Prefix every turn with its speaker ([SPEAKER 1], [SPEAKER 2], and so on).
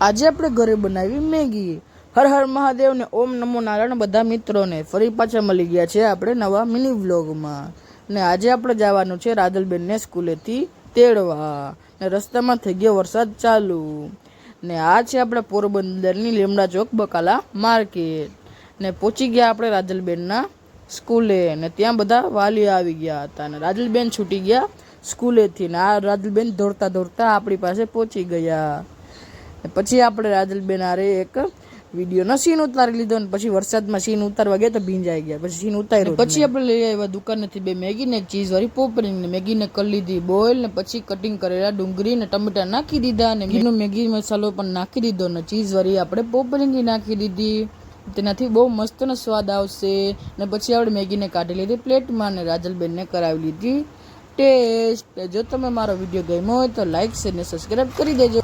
[SPEAKER 1] આજે આપણે ઘરે બનાવી મેગી। હર હર મહાદેવ ને ઓમ નમો નારાયણ બધા મિત્રોને ફરી પાછા મળી ગયા છે આપણે નવા મિની વ્લોગમાં। ને આજે આપણે જવાનું છે રાદલબેનને સ્કૂલેથી તેડવા ને રસ્તામાં થઈ ગયો વરસાદ ચાલુ ને આ છે આપણે પોરબંદરની લીમડા ચોક બકાલા માર્કેટ ને પહોંચી ગયા આપણે રાદલબેનના સ્કૂલે ને ત્યાં બધા વાલીઓ આવી ગયા હતા ને રાદલબેન છૂટી ગયા સ્કૂલેથી ને આ રાદલબેન દોડતા દોડતા આપણી પાસે પહોંચી ગયા। પછી આપણે રાદલબેન આરે એક વિડીયોનો સીન ઉતારી લીધો ને પછી વરસાદમાં સીન ઉતારવા ગયા તો ભીંજાઈ ગયા પછી સીન ઉતાર્યો। પછી આપણે લઈ આવ્યા દુકાનેથી બે મેગી ને ચીઝ વાળી પોપડી ને મેગીને કરી લીધી બોઇલ ને પછી કટિંગ કરેલા ડુંગળી ને ટમેટા નાખી દીધા ને મેગી મસાલો પણ નાખી દીધો ને ચીઝ વાળી આપણે પોપડી નાખી દીધી તેનાથી બહુ મસ્ત નો સ્વાદ આવશે ને પછી આપણે મેગીને કાઢી લીધી પ્લેટમાં ને રાદલબેનને કરાવી લીધી ટેસ્ટ। જો તમે મારો વિડીયો ગમ્યો હોય તો લાઈક શેર ને સબસ્ક્રાઈબ કરી દેજો।